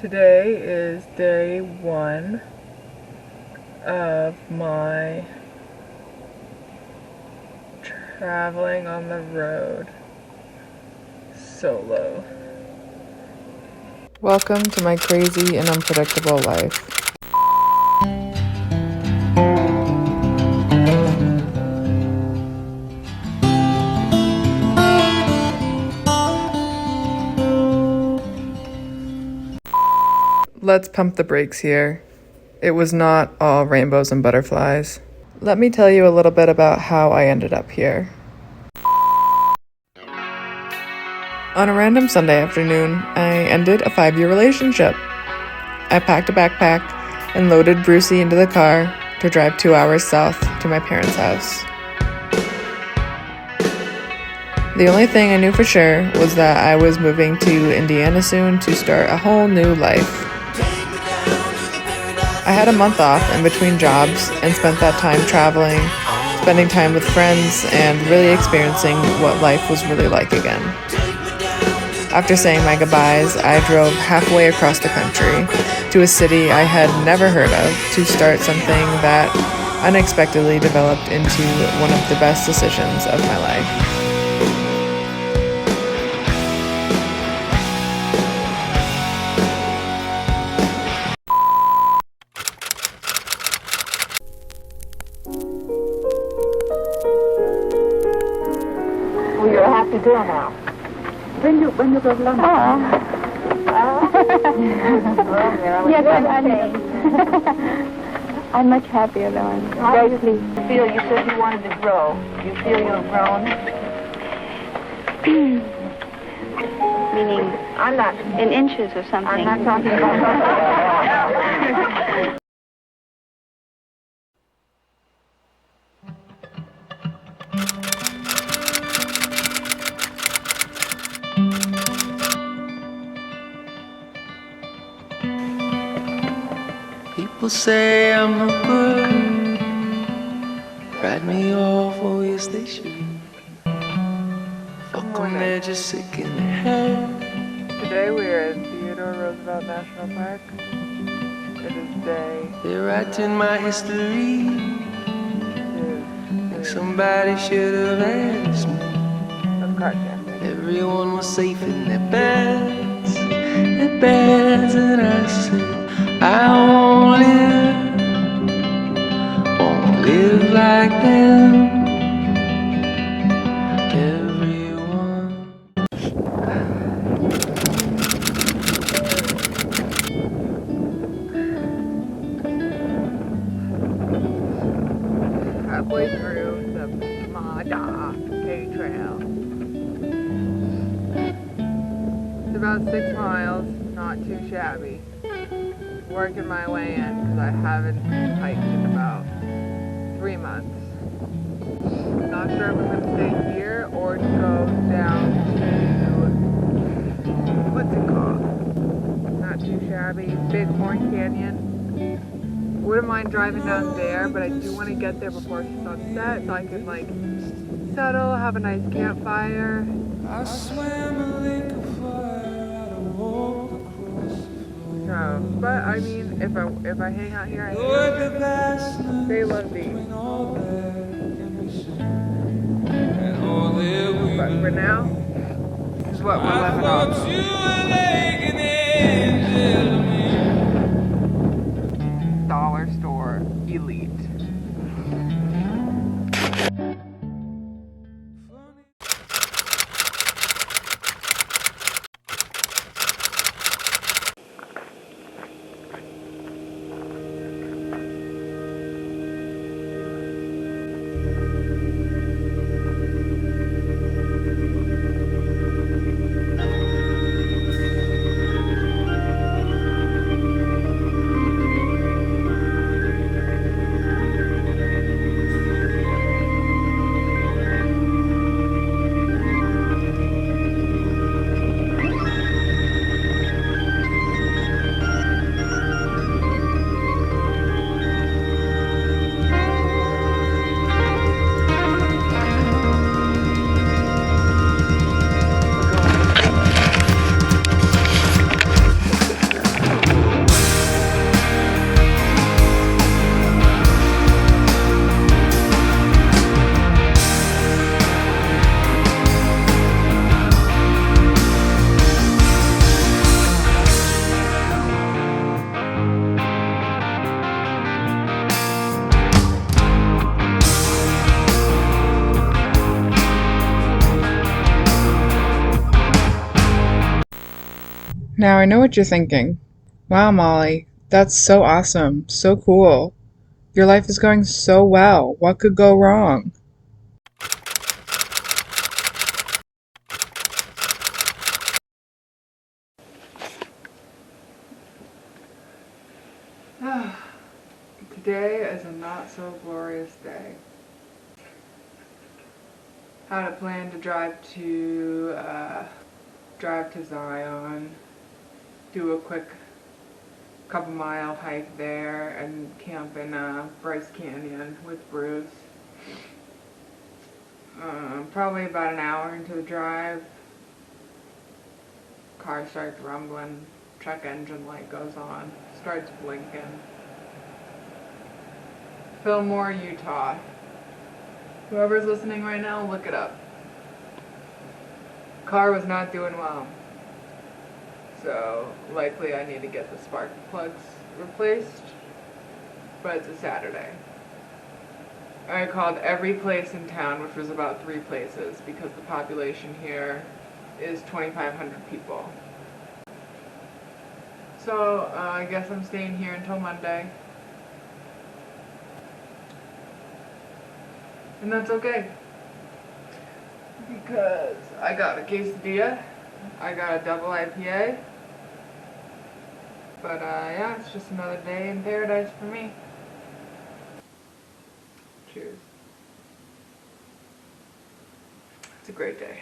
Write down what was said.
Today is day 1 of my traveling on the road solo. Welcome to my crazy and unpredictable life. Let's pump the brakes here. It was not all rainbows and butterflies. Let me tell you a little bit about how I ended up here. On a random Sunday afternoon, I ended a 5-year relationship. I packed a backpack and loaded Brucey into the car to drive 2 hours south to my parents' house. The only thing I knew for sure was that I was moving to Indiana soon to start a whole new life. I had a month off in between jobs and spent that time traveling, spending time with friends, and really experiencing what life was really like again. After saying my goodbyes, I drove halfway across the country to a city I had never heard of to start something that unexpectedly developed into one of the best decisions of my life. Well, you're a happy girl now. When you go to London? Yes, I'm much happier now. I'm very pleased. You feel you said you wanted to grow. You feel you've grown? Meaning I'm not. in inches or something. I'm not talking about. People say I'm no good. Write me off, oh yes they should. Fuck them, they're just sick in their head. Today we are in Theodore Roosevelt National Park. It is day They're writing my history. 2 Think somebody should have asked me. of car camping. Everyone was safe in their beds, and I said, I won't live like them. Everyone. Halfway through the Mada K Trail. It's about 6 miles, not too shabby. Working my way in because I haven't hiked in about 3 months. Not sure if I'm going to stay here or to go down to, what's it called? Not too shabby, Bighorn Canyon. Wouldn't mind driving down there, but I do want to get there before sunset so I can settle, have a nice campfire. I swam a lake of fire, I walked across the floor. So, but I mean, if I hang out here, I hang out Lord, here. the vastness They love these. between all that can be seen, and all that we But for now, this is what we're I living thought off. you were like an angel to me. Dollar store elite. Now I know what you're thinking. Wow, Molly, that's so awesome, so cool. Your life is going so well. What could go wrong? Today is a not so glorious day. Had a plan to drive to Zion, do a quick couple mile hike there, and camp in Bryce Canyon with Bruce. Probably about an hour into the drive, car starts rumbling, check engine light goes on, starts blinking. Fillmore, Utah. Whoever's listening right now, look it up. Car was not doing well. So likely I need to get the spark plugs replaced, but it's a Saturday. I called every place in town, which was about 3 places, because the population here is 2,500 people. So I guess I'm staying here until Monday. And that's okay. Because I got a quesadilla, I got a double IPA, but yeah, it's just another day in paradise for me. Cheers. It's a great day.